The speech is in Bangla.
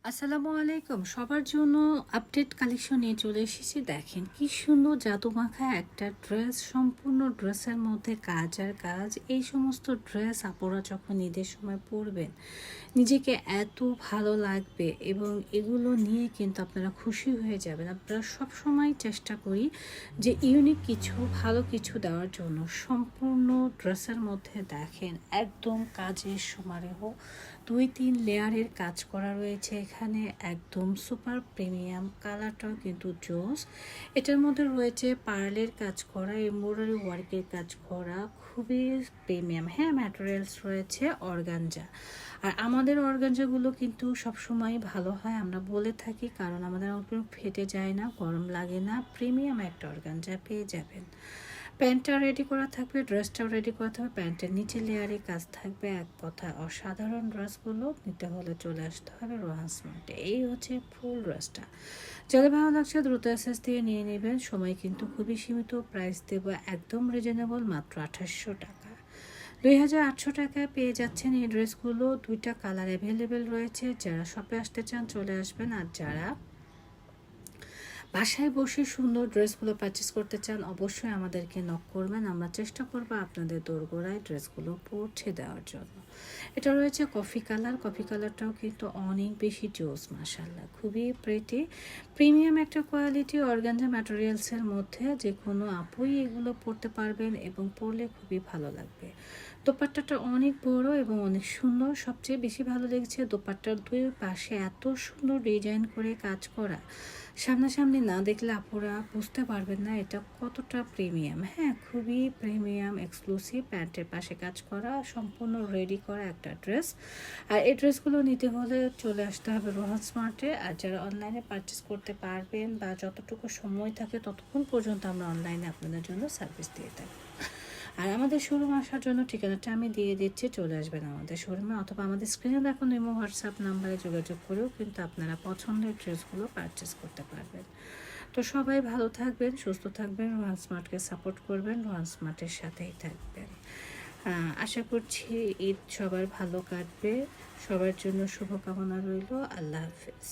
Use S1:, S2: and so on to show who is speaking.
S1: আসসালামু আলাইকুম। সবার জন্য আপডেট কালেকশন নিয়ে চলে এসেছি। দেখেন কি সুন্দর জাদুমাখা একটা ড্রেস, সম্পূর্ণ ড্রেসের মধ্যে কাজ আর কাজ। এই সমস্ত ড্রেস আপুরা যখন ঈদের সময় পরবেন নিজেকে এত ভালো লাগবে এবং এগুলো নিয়ে কিন্তু আপনারা খুশি হয়ে যাবেন। আপনারা সবসময় চেষ্টা করি যে ইউনিক কিছু ভালো কিছু দেওয়ার জন্য। সম্পূর্ণ ড্রেসের মধ্যে দেখেন একদম কাজের সমারোহ, 2-3 লেয়ারের কাজ করা রয়েছে এখানে, একদম সুপার প্রিমিয়াম। কালারটাও কিন্তু জোস। এটার মধ্যে রয়েছে পার্লের কাজ করা, এমব্রয়ডারি ওয়ার্কের কাজ করা, খুবই প্রিমিয়াম। হ্যাঁ, ম্যাটেরিয়ালস রয়েছে অর্গানজা। আর আমাদের অর্গানজাগুলো কিন্তু সবসময় ভালো হয়, আমরা বলে থাকি, কারণ আমাদের ফেটে যায় না, গরম লাগে না। প্রিমিয়াম একটা অর্গানজা পেয়ে যাবেন। প্যান্টটা রেডি করা থাকবে, ড্রেসটাও রেডি করা থাকবে, প্যান্টের নিচে লেয়ারে কাজ থাকবে। এক কথা অসাধারণ। ড্রেসগুলো নিতে হলে চলে আসতে হবে রোহান স্মার্টে। এই হচ্ছে ফুল ড্রেসটা। যাদের ভালো লাগছে দ্রুত অ্যাসেস দিয়ে নিয়ে নেবেন। সময় কিন্তু খুবই সীমিত। প্রাইস দেবো একদম রিজনেবল, মাত্র 2800 টাকা। 2800 টাকায় পেয়ে যাচ্ছেন এই ড্রেসগুলো। 2টা কালার অ্যাভেলেবেল রয়েছে। যারা শপে আসতে চান চলে আসবেন, আর যারা বাসায় বসে সুন্দর ড্রেসগুলো পারচেস করতে চান অবশ্যই আমাদেরকে নক করবেন। আমরা চেষ্টা করবো আপনাদের দোরগোড়ায় ড্রেসগুলো পৌঁছে দেওয়ার জন্য। এটা রয়েছে কফি কালার। কফি কালারটাও কিন্তু অনেক বেশি জোস, মাশাআল্লাহ, খুবই প্রিটি। প্রিমিয়াম একটা কোয়ালিটি অর্গানজা ম্যাটেরিয়ালসের মধ্যে। যে কোনো আপুই এগুলো পরতে পারবেন এবং পরলে খুবই ভালো লাগবে। দোপাট্টাটা অনেক বড় এবং অনেক সুন্দর। সবচেয়ে বেশি ভালো লেগেছে দোপাট্টার দুই পাশে এত সুন্দর ডিজাইন করে কাজ করা। সামনাসামনি না দেখলে আপুরা বুঝতে পারবেন না এটা কতটা প্রিমিয়াম। হ্যাঁ, খুবই প্রিমিয়াম এক্সক্লুসিভ। প্যান্টের পাশে কাজ করা, সম্পূর্ণ রেডি করা একটা ড্রেস। আর এই ড্রেসগুলো নিতে হলে চলে আসতে হবে রোহান স্মার্টে। আর যারা অনলাইনে পারচেস করতে পারবেন বা যতটুকু সময় থাকে ততক্ষণ পর্যন্ত আমরা অনলাইনে আপনাদের জন্য সার্ভিস দিয়ে থাকি। আর আমাদের শোরুম আসার জন্য ঠিকানাটা আমি দিয়ে দিচ্ছি, চলে আসবেন আমাদের শোরুমে, অথবা আমাদের স্ক্রিনে দেখুন ইমো হোয়াটসঅ্যাপ নাম্বারে যোগাযোগ করেও কিন্তু আপনারা পছন্দের ড্রেসগুলো পারচেস করতে পারবেন। তো সবাই ভালো থাকবেন, সুস্থ থাকবেন, রোহান স্মার্টকে সাপোর্ট করবেন, রোহান স্মার্টের সাথেই থাকবেন। আশা করছি ঈদ সবার ভালো কাটবে। সবার জন্য শুভকামনা রইল। আল্লাহ হাফেজ।